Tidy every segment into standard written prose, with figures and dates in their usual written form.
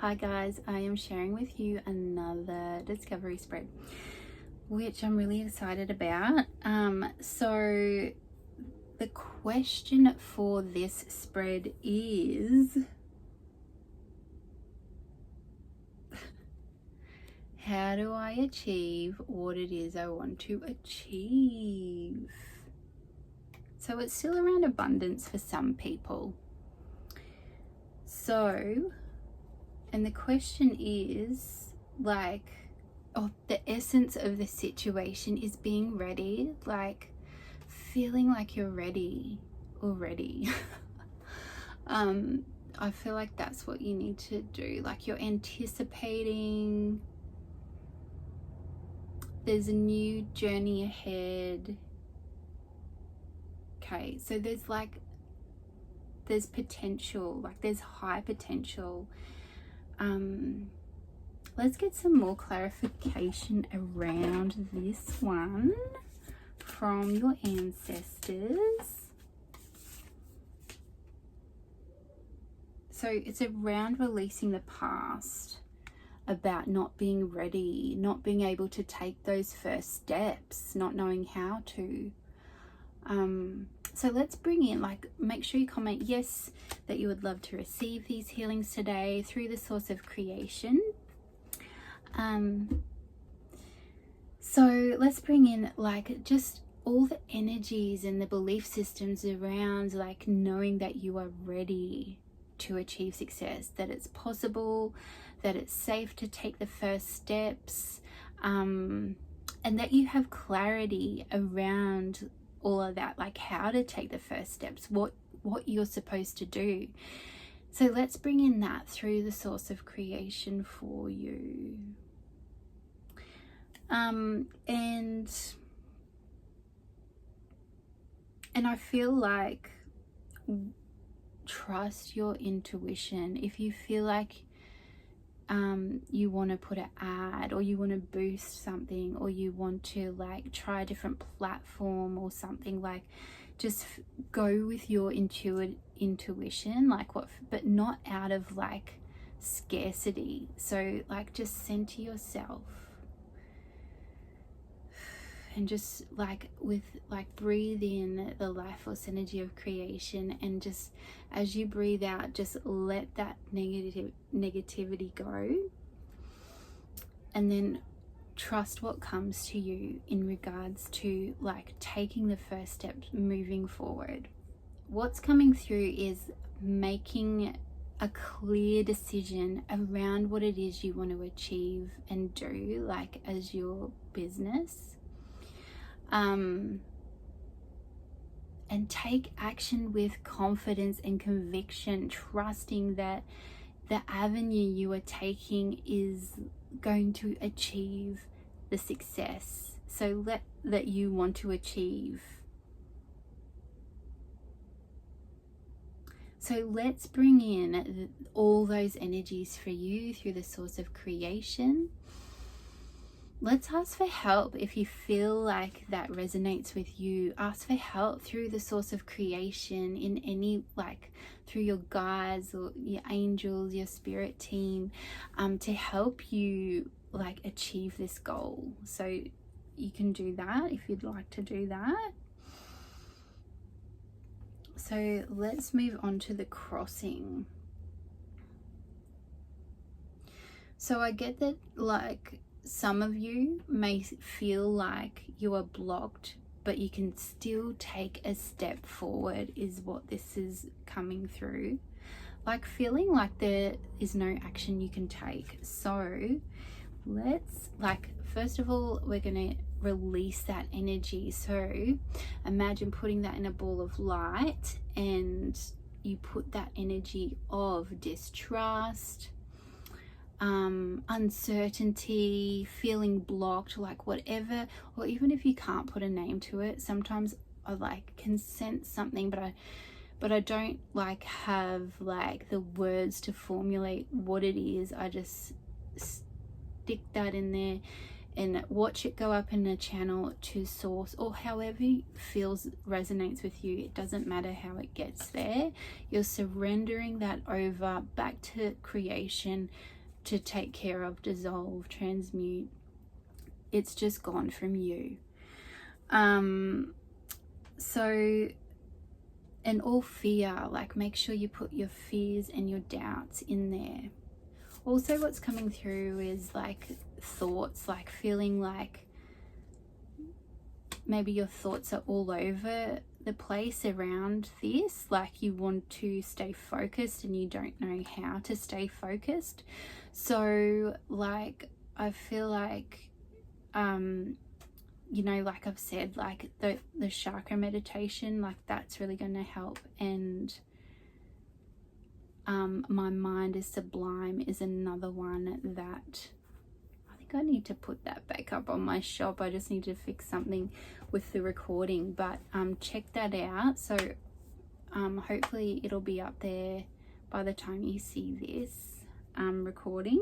Hi guys, I am sharing with you another discovery spread, which I'm really excited about. So the question for this spread is, how do I achieve what it is I want to achieve? So it's still around abundance for some people. So, and the question is like, the essence of the situation is being ready, like feeling like you're ready already. I feel like that's what you need to do. Like you're anticipating there's a new journey ahead. Okay, so there's potential, like there's high potential. Let's get some more clarification around this one from your ancestors. So it's around releasing the past, about not being ready, not being able to take those first steps, not knowing how to. So let's bring in, like, make sure you comment yes that you would love to receive these healings today through the source of creation. So let's bring in like just all the energies and the belief systems around like knowing that you are ready to achieve success, that it's possible, that it's safe to take the first steps, and that you have clarity around all of that, like how to take the first steps, what you're supposed to do. So let's bring in that through the source of creation for you. And I feel like trust your intuition. If you feel like you want to put an ad, or you want to boost something, or you want to like try a different platform or something, like just go with your intuition, like but not out of like scarcity. So like just center yourself and just like breathe in the life force energy of creation, and just as you breathe out, just let that negativity go, and then trust what comes to you in regards to like taking the first steps, moving forward. What's coming through is making a clear decision around what it is you want to achieve and do, like as your business. And take action with confidence and conviction, trusting that the avenue you are taking is going to achieve the success that you want to achieve. So let's bring in all those energies for you through the source of creation. Let's ask for help. If you feel like that resonates with you, ask for help through the source of creation, in any, like through your guides or your angels, your spirit team, to help you like achieve this goal. So you can do that if you'd like to do that. So let's move on to the crossing. So I get that like some of you may feel like you are blocked, but you can still take a step forward, is what this is coming through. Like feeling like there is no action you can take. So let's, like, first of all, we're going to release that energy. So imagine putting that in a ball of light, and you put that energy of distrust, uncertainty, feeling blocked, like whatever, or even if you can't put a name to it, sometimes I like can sense something, but I don't like have like the words to formulate what it is. I just stick that in there, and watch it go up in a channel to source, or however resonates with you. It doesn't matter how it gets there. You're surrendering that over back to creation to take care of, dissolve, transmute. It's just gone from you. So, and all fear, like make sure you put your fears and your doubts in there. Also, what's coming through is like thoughts, like feeling like maybe your thoughts are all over the place around this, like you want to stay focused and you don't know how to stay focused. So like I feel like you know, like I've said, like the chakra meditation, like that's really going to help. And my mind is sublime is another one that I think I need to put that back up on my shop. I just need to fix something with the recording, but check that out. So hopefully it'll be up there by the time you see this recording.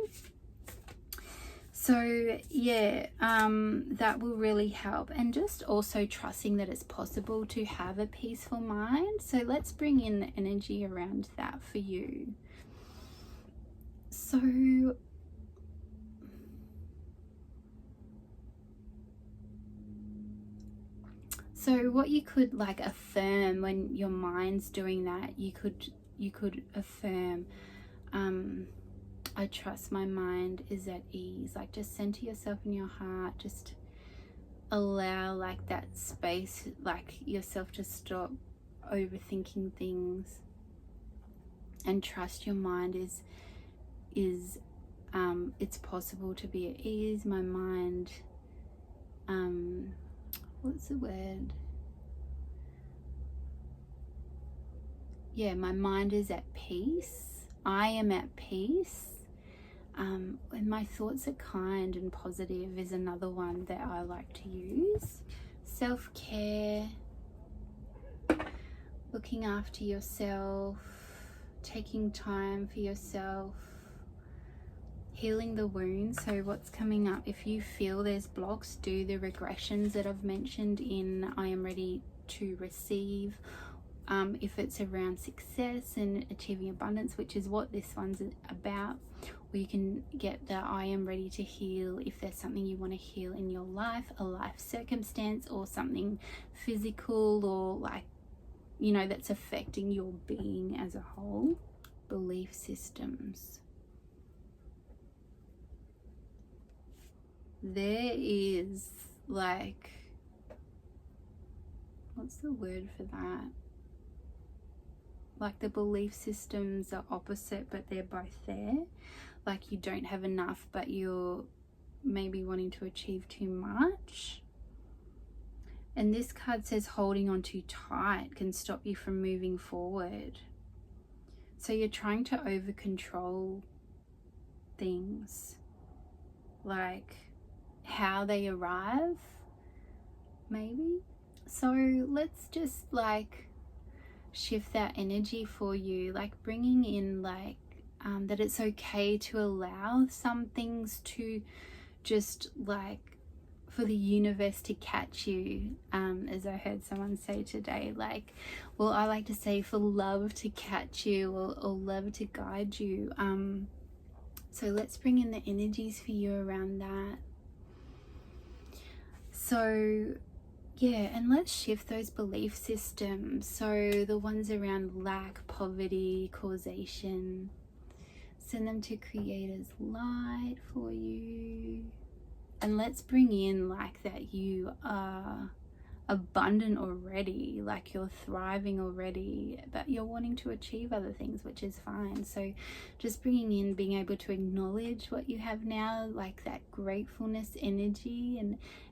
So yeah, that will really help. And just also trusting that it's possible to have a peaceful mind. So let's bring in the energy around that for you. So what you could like affirm when your mind's doing that, you could affirm, I trust my mind is at ease. Like just center yourself in your heart, just allow like that space, like yourself to stop overthinking things, and trust your mind is it's possible to be at ease. My mind, what's the word? Yeah, my mind is at peace. I am at peace. And my thoughts are kind and positive is another one that I like to use. Self-care, looking after yourself, taking time for yourself, healing the wounds. So what's coming up, if you feel there's blocks, do the regressions that I've mentioned in I Am Ready to Receive. If it's around success and achieving abundance, which is what this one's about, or you can get the I Am Ready to Heal if there's something you want to heal in your life, a life circumstance or something physical, or like, you know, that's affecting your being as a whole. Belief systems. There is like, what's the word for that? Like the belief systems are opposite, but they're both there. Like you don't have enough, but you're maybe wanting to achieve too much. And this card says holding on too tight can stop you from moving forward. So you're trying to over control things, like how they arrive, maybe. So let's just like shift that energy for you, like bringing in like that it's okay to allow some things to just like for the universe to catch you, as I heard someone say today, like, well, I like to say for love to catch you, or love to guide you. So let's bring in the energies for you around that. So yeah, and let's shift those belief systems. So the ones around lack, poverty, causation, send them to Creator's light for you. And let's bring in like that you are abundant already, like you're thriving already, but you're wanting to achieve other things, which is fine. So just bringing in being able to acknowledge what you have now, like that gratefulness energy,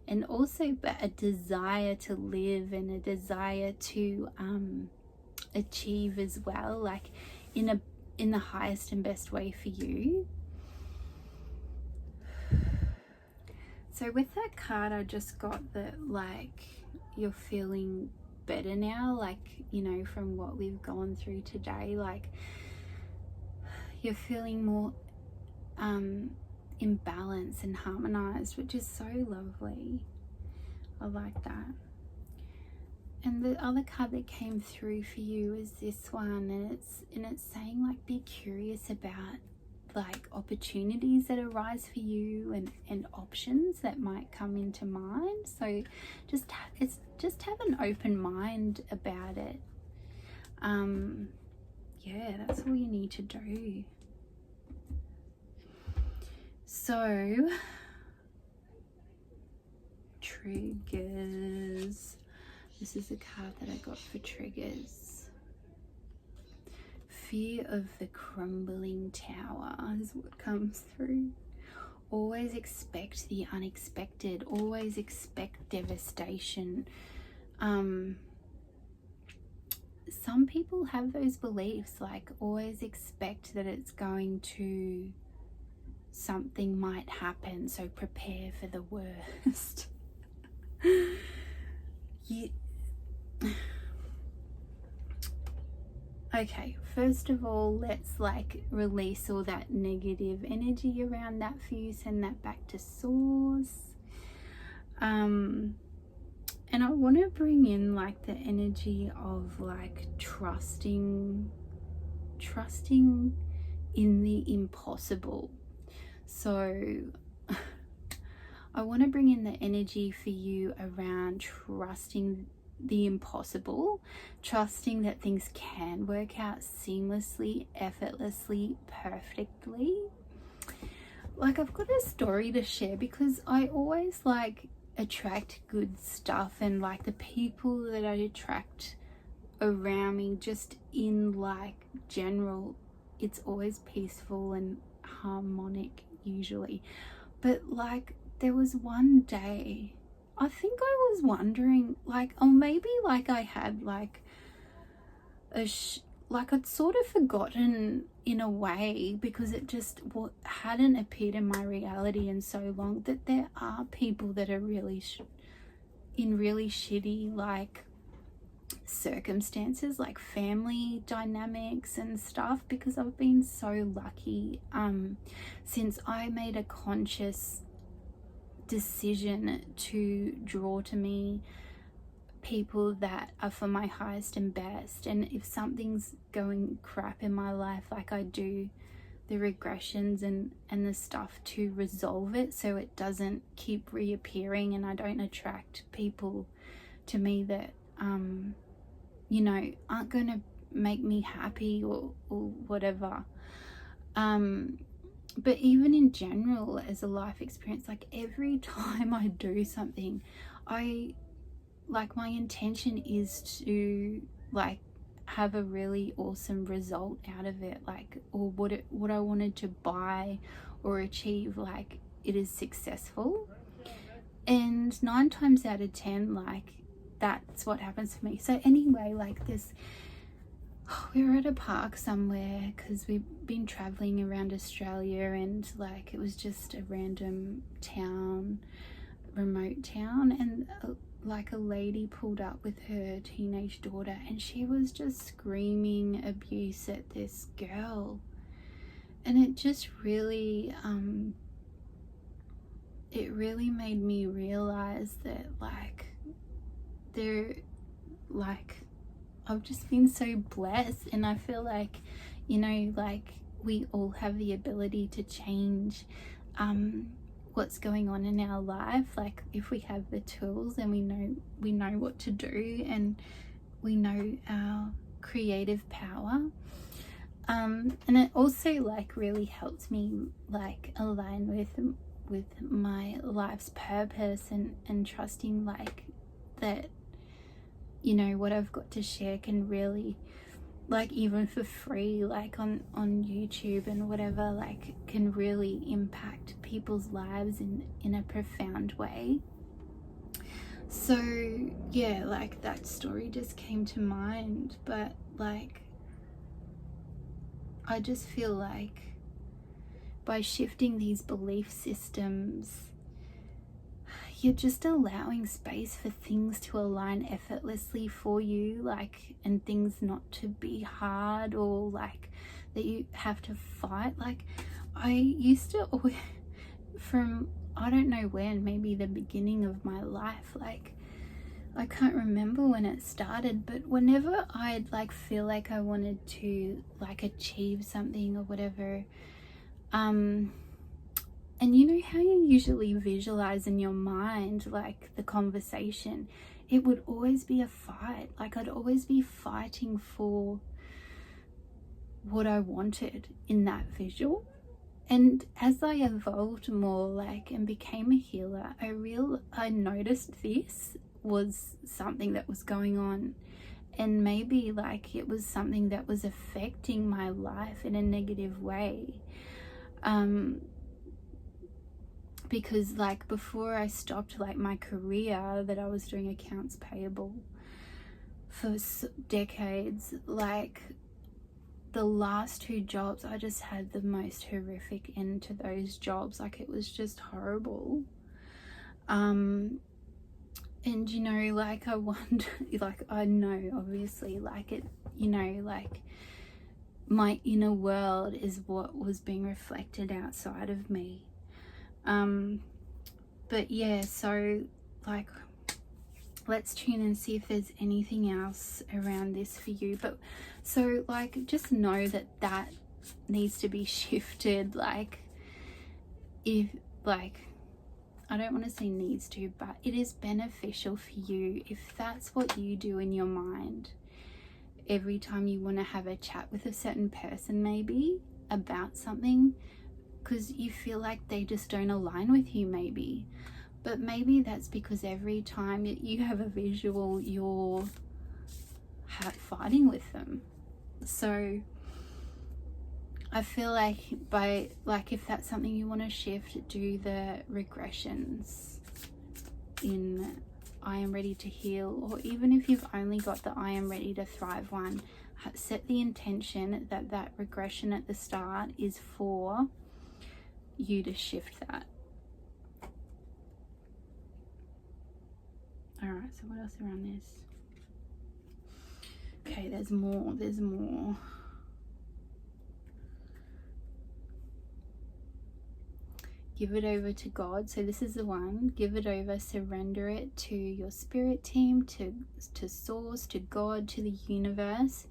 and also but a desire to live and a desire to achieve as well, like in the highest and best way for you. So with that card, I just got that like you're feeling better now, like, you know, from what we've gone through today, like you're feeling more in balance and harmonized, which is so lovely. I like that. And the other card that came through for you is this one, and it's saying like be curious about like opportunities that arise for you and options that might come into mind. So just have an open mind about it. Yeah, that's all you need to do. So triggers. This is a card that I got for triggers. Fear of the crumbling tower is what comes through. Always expect the unexpected. Always expect devastation. Some people have those beliefs, like always expect that it's going to, something might happen, so prepare for the worst. Okay, first of all, let's like release all that negative energy around that for you. Send that back to source. And I want to bring in like the energy of like trusting in the impossible. So I want to bring in the energy for you around trusting the impossible, trusting that things can work out seamlessly, effortlessly, perfectly. Like, I've got a story to share because I always like attract good stuff, and like the people that I attract around me, just in like general, it's always peaceful and harmonic usually. But like there was one day, I think I was wondering like, or maybe like I had like like I'd sort of forgotten in a way, because it just hadn't appeared in my reality in so long, that there are people that are really in really shitty like circumstances, like family dynamics and stuff, because I've been so lucky since I made a conscious decision to draw to me people that are for my highest and best. And if something's going crap in my life, like I do the regressions and the stuff to resolve it so it doesn't keep reappearing, and I don't attract people to me that you know, aren't going to make me happy or whatever. But even in general as a life experience, like every time I do something, my intention is to like have a really awesome result out of it, like, or what I wanted to buy or achieve, like it is successful. And 9 times out of 10, like that's what happens for me. So anyway, like this, we were at a park somewhere because we've been traveling around Australia, and like it was just a random town, remote town, and like a lady pulled up with her teenage daughter, and she was just screaming abuse at this girl. And it just really it really made me realize that I've just been so blessed, and I feel like, you know, like we all have the ability to change what's going on in our life, like if we have the tools and we know what to do, and we know our creative power. And it also like really helped me like align with my life's purpose, and trusting like that, you know, what I've got to share can really, like even for free, like on YouTube and whatever, like can really impact people's lives in a profound way. So yeah, like that story just came to mind. But like I just feel like by shifting these belief systems, you're just allowing space for things to align effortlessly for you, like, and things not to be hard or like that you have to fight. Like I used to always from, I don't know when, maybe the beginning of my life. Like, I can't remember when it started, but whenever I'd like feel like I wanted to like achieve something or whatever, and you know how you usually visualize in your mind like the conversation, it would always be a fight. Like, I'd always be fighting for what I wanted in that visual. And as I evolved more, like, and became a healer, I noticed this was something that was going on, and maybe like it was something that was affecting my life in a negative way. Because like before I stopped like my career that I was doing accounts payable for decades, like the last 2 jobs, I just had the most horrific end to those jobs. Like, it was just horrible. And you know, like, I wonder, like, I know obviously, like, it, you know, like my inner world is what was being reflected outside of me. But yeah, so like, let's tune and see if there's anything else around this for you. But so like, just know that that needs to be shifted. Like, if like, I don't want to say needs to, but it is beneficial for you if that's what you do in your mind every time you want to have a chat with a certain person, maybe about something, because you feel like they just don't align with you, maybe. But maybe that's because every time you have a visual, you're fighting with them. So I feel like if that's something you want to shift, do the regressions in I Am Ready to Heal, or even if you've only got the I Am Ready to Thrive one, set the intention that that regression at the start is for you to shift that. Alright, so what else around this? Okay, there's more. Give it over to God. So this is the one. Give it over, surrender it to your spirit team, to source, to God, to the universe.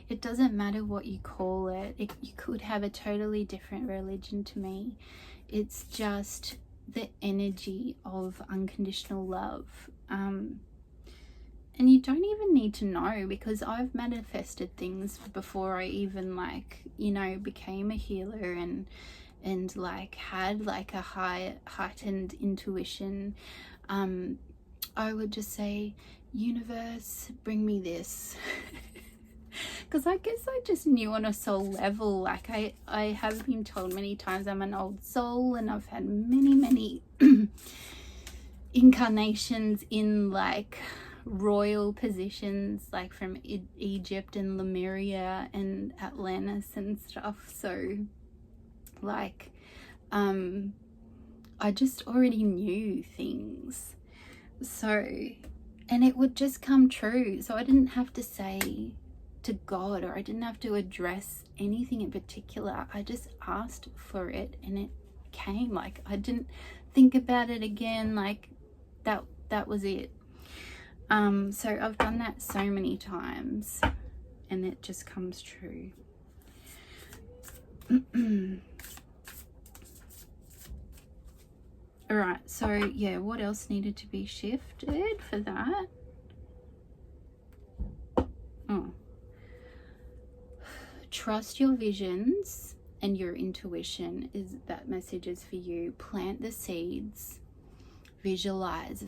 It doesn't matter what you call it. You could have a totally different religion to me. It's just the energy of unconditional love. And you don't even need to know, because I've manifested things before I even became a healer and like had like a heightened intuition. I would just say, universe, bring me this. Because I guess I just knew on a soul level. Like, I have been told many times I'm an old soul, and I've had many incarnations in like royal positions, like from Egypt and Lemuria and Atlantis and stuff. So like, I just already knew things. So, and it would just come true. So I didn't have to say to God, or I didn't have to address anything in particular. I just asked for it and it came. Like, I didn't think about it again. Like, that was it. So I've done that so many times and it just comes true. Alright, so yeah, what else needed to be shifted for that? Trust your visions and your intuition. That message is for you. Plant the seeds. Visualize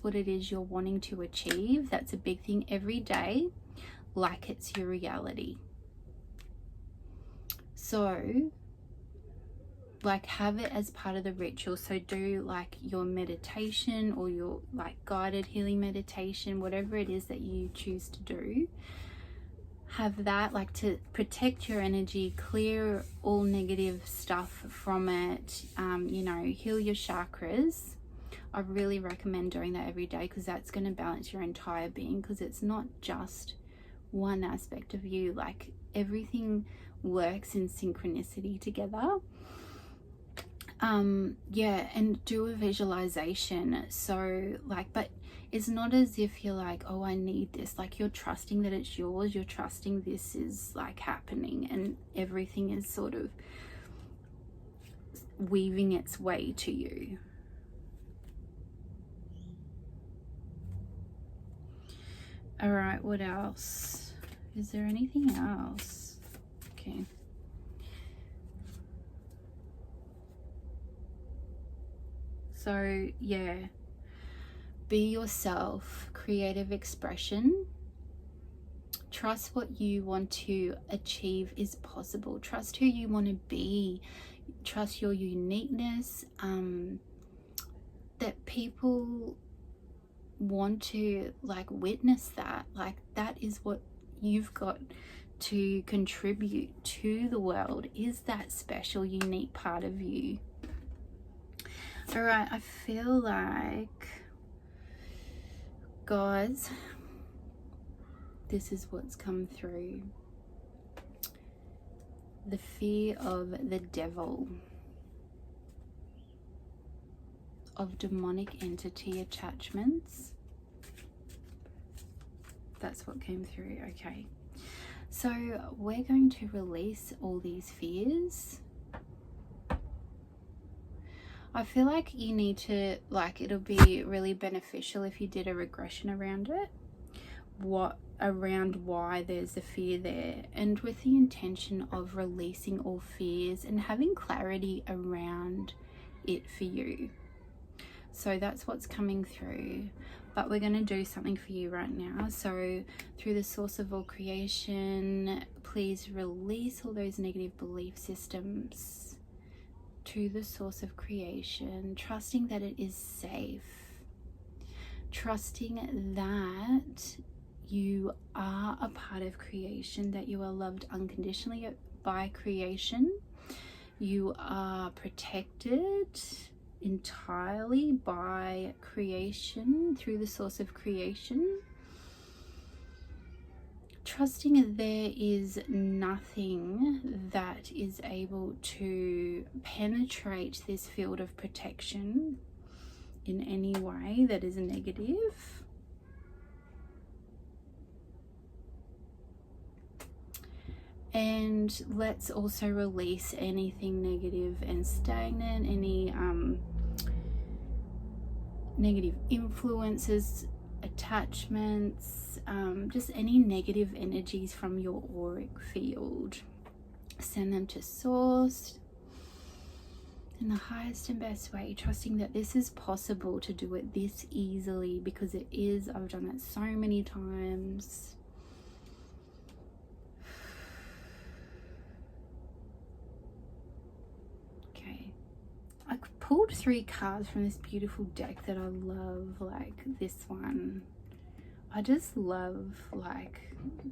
what it is you're wanting to achieve. That's a big thing. Every day, like it's your reality. So like, have it as part of the ritual. So do like your meditation or your like guided healing meditation, whatever it is that you choose to do. Have that, like, to protect your energy, clear all negative stuff from it, heal your chakras. I really recommend doing that every day, because that's going to balance your entire being, because it's not just one aspect of you. Like, everything works in synchronicity together. Yeah, and do a visualization. So like, but it's not as if you're like, oh, I need this. Like, you're trusting that it's yours. You're trusting this is like happening, and everything is sort of weaving its way to you. All right, what else? Is there anything else? Okay. So yeah, be yourself, creative expression. Trust what you want to achieve is possible. Trust who you want to be. Trust your uniqueness. That people want to like witness that. Like, that is what you've got to contribute to the world, is that special, unique part of you. All right, I feel like, guys, this is what's come through. The fear of the devil, of demonic entity attachments. That's what came through. Okay, so we're going to release all these fears. I feel like you need to, like, it'll be really beneficial if you did a regression around it, around why there's a fear there, and with the intention of releasing all fears and having clarity around it for you. So that's what's coming through. But we're going to do something for you right now. So through the source of all creation, please release all those negative belief systems to the source of creation, trusting that it is safe, trusting that you are a part of creation, that you are loved unconditionally by creation, you are protected entirely by creation through the source of creation, trusting there is nothing that is able to penetrate this field of protection in any way that is negative. And let's also release anything negative and stagnant, any negative influences, attachments, just any negative energies from your auric field. Send them to source in the highest and best way, trusting that this is possible to do it this easily, because it is. I've done that so many times. Okay, I pulled 3 cards from this beautiful deck that I love, like this one. I just love like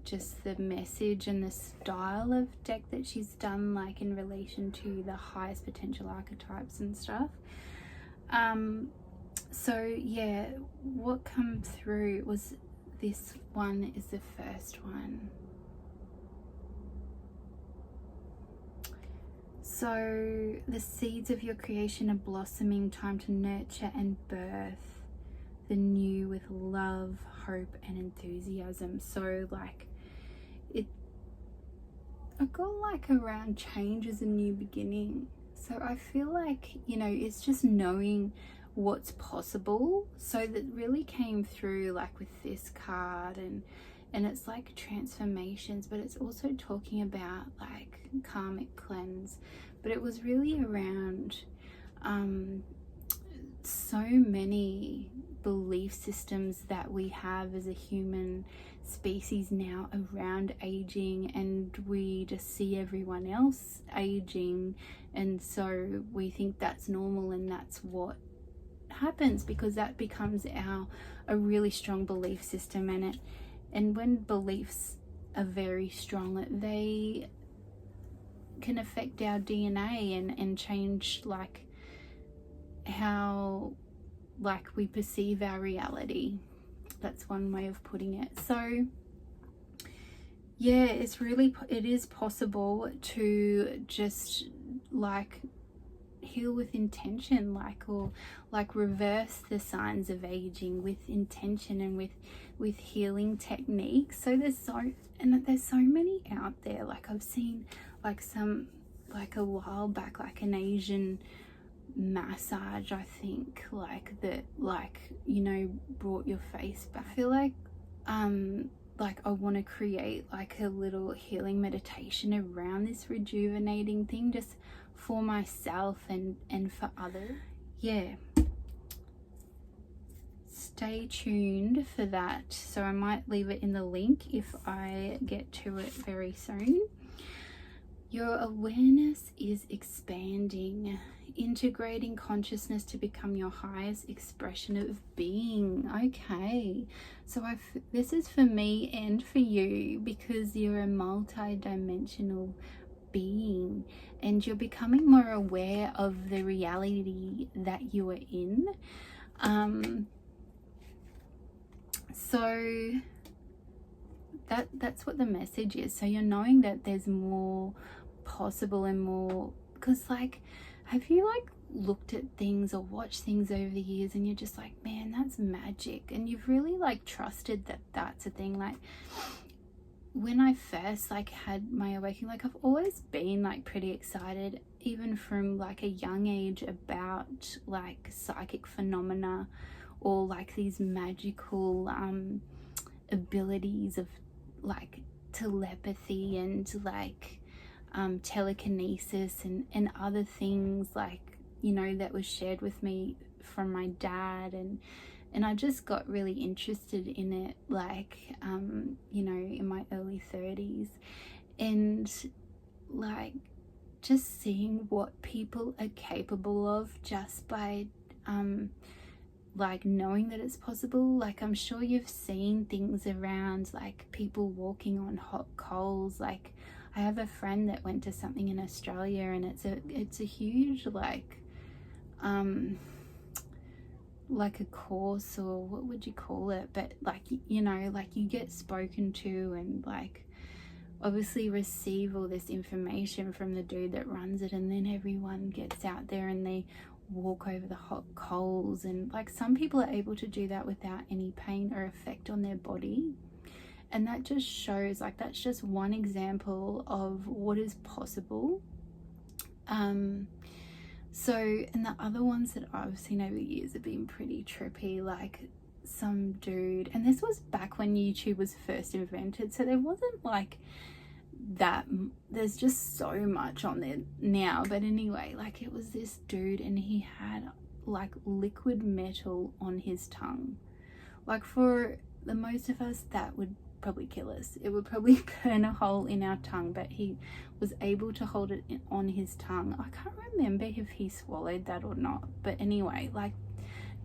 just the message and the style of deck that she's done, like in relation to the highest potential archetypes and stuff. So yeah, what come through was this one is the first one. So the seeds of your creation are blossoming, time to nurture and birth the new with love, hope and enthusiasm. So like I got like around change is a new beginning. So I feel like, you know, it's just knowing what's possible. So that really came through like with this card, and it's like transformations, but it's also talking about like karmic cleanse. But it was really around so many belief systems that we have as a human species now around aging, and we just see everyone else aging, and so we think that's normal, and that's what happens because that becomes a really strong belief system. And when beliefs are very strong, they can affect our DNA and change like how like we perceive our reality. That's one way of putting it. So yeah, it is possible to just like heal with intention, like, or like reverse the signs of aging with intention and with healing techniques. So there's so many out there. Like I've seen like some, like a while back, like an Asian massage, I think, like that, like, you know, brought your face back. I feel like I want to create like a little healing meditation around this rejuvenating thing, just for myself and for others. Yeah, stay tuned for that. So I might leave it in the link if I get to it very soon. Your awareness is expanding, integrating consciousness to become your highest expression of being. Okay, so this is for me and for you, because you're a multi-dimensional being and you're becoming more aware of the reality that you are in. So that's what the message is. So you're knowing that there's more possible and more, because like, have you like looked at things or watched things over the years and you're just like, man, that's magic, and you've really like trusted that that's a thing. Like when I first like had my awakening, like I've always been like pretty excited, even from like a young age, about like psychic phenomena or like these magical abilities of like telepathy and like telekinesis and other things, like, you know, that was shared with me from my dad, and I just got really interested in it, like you know, in my early 30s, and like just seeing what people are capable of just by like knowing that it's possible. Like I'm sure you've seen things around, like people walking on hot coals. Like I have a friend that went to something in Australia, and it's a huge like a course, or what would you call it, but like, you know, like you get spoken to and like obviously receive all this information from the dude that runs it, and then everyone gets out there and they walk over the hot coals, and like some people are able to do that without any pain or effect on their body. And that just shows, like, that's just one example of what is possible. So, and the other ones that I've seen over the years have been pretty trippy, like some dude, and this was back when YouTube was first invented, so there wasn't like that, there's just so much on there now, but anyway, like it was this dude and he had like liquid metal on his tongue. Like for the most of us, that would probably kill us. It would probably burn a hole in our tongue, but he was able to hold it on his tongue. I can't remember if he swallowed that or not, but anyway, like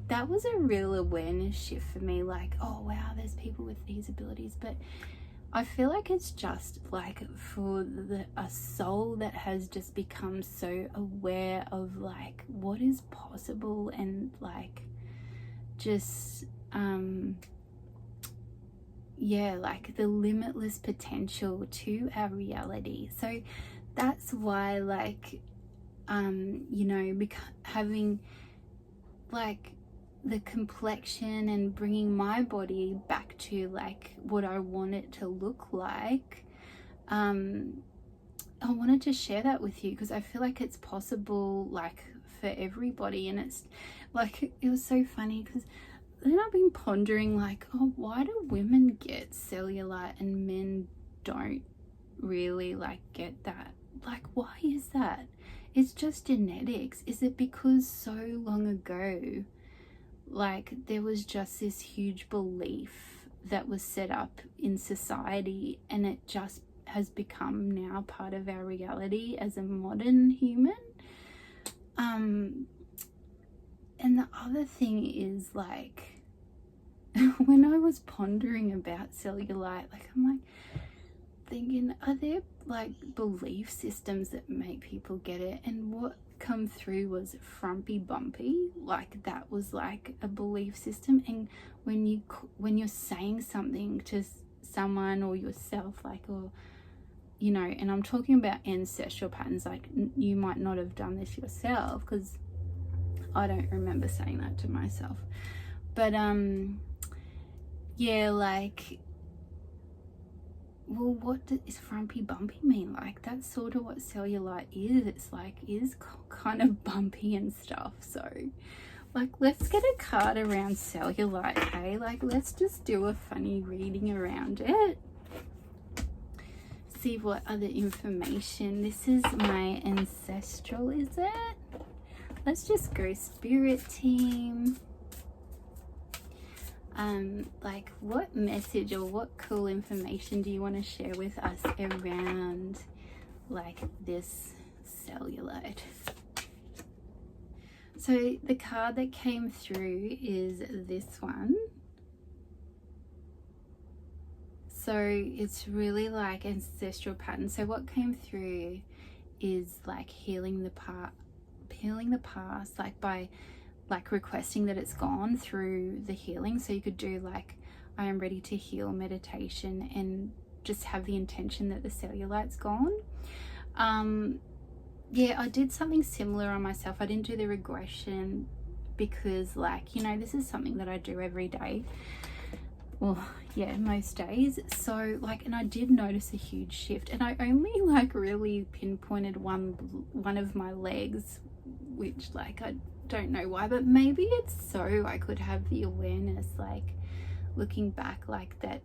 that was a real awareness shift for me, like, oh wow, there's people with these abilities. But I feel like it's just like for a soul that has just become so aware of like what is possible, and like just yeah, like the limitless potential to our reality. So that's why, like you know, having like the complexion and bringing my body back to like what I want it to look like, I wanted to share that with you because I feel like it's possible, like for everybody. And it's like, it was so funny because then I've been pondering like, oh, why do women get cellulite and men don't really like get that? Like, why is that? It's just genetics. Is it because so long ago, like there was just this huge belief that was set up in society, and it just has become now part of our reality as a modern human? And the other thing is, like, when I was pondering about cellulite, like I'm like thinking, are there like belief systems that make people get it? And what come through was frumpy bumpy, like that was like a belief system. And when you're saying something to someone or yourself, like, or you know, and I'm talking about ancestral patterns, like you might not have done this yourself, because I don't remember saying that to myself, but yeah, like, well, what does frumpy bumpy mean? Like, that's sort of what cellulite is. It's like, is kind of bumpy and stuff. So like, let's get a card around cellulite, hey? Like, let's just do a funny reading around it. See what other information. This is my ancestral, is it? Let's just go spirit team. Like, what message or what cool information do you want to share with us around like this cellulite? So the card that came through is this one. So it's really like ancestral pattern. So what came through is like healing the past, like by like requesting that it's gone through the healing. So you could do like, I am ready to heal meditation, and just have the intention that the cellulite's gone. Yeah, I did something similar on myself. I didn't do the regression because, like, you know, this is something that I do every day. Well, yeah, most days. So like, and I did notice a huge shift, and I only like really pinpointed one of my legs, which like, I don't know why, but maybe it's so I could have the awareness, like looking back, like that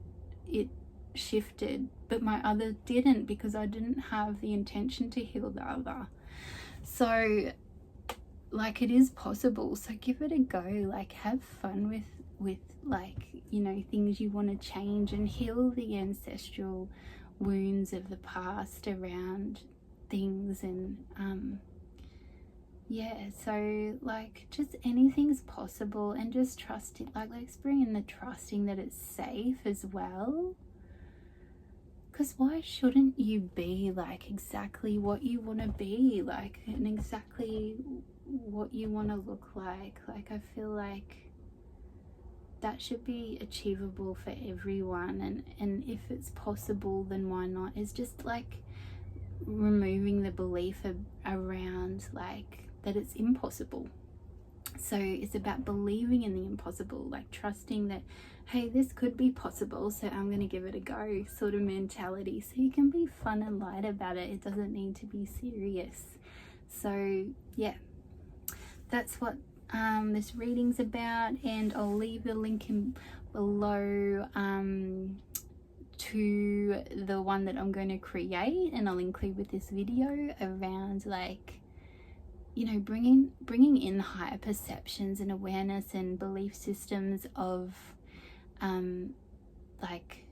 it shifted, but my other didn't, because I didn't have the intention to heal the other. So like, it is possible. So give it a go. Like, have fun with like, you know, things you want to change, and heal the ancestral wounds of the past around things. And yeah, so like, just anything's possible, and just trust it. Like, let's bring in the trusting that it's safe as well. Because why shouldn't you be like exactly what you want to be, like, and exactly what you want to look like? Like, I feel like that should be achievable for everyone, and if it's possible, then why not? It's just like removing the belief around like that it's impossible. So it's about believing in the impossible, like trusting that, hey, this could be possible, so I'm going to give it a go, sort of mentality. So you can be fun and light about it. It doesn't need to be serious. So yeah, that's what this reading's about, and I'll leave the link in below to the one that I'm going to create, and I'll include with this video around like, you know, bringing in higher perceptions and awareness and belief systems of like,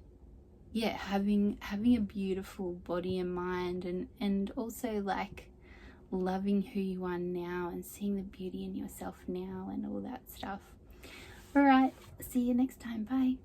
yeah, having a beautiful body and mind, and also like loving who you are now, and seeing the beauty in yourself now, and all that stuff. All right, see you next time. Bye.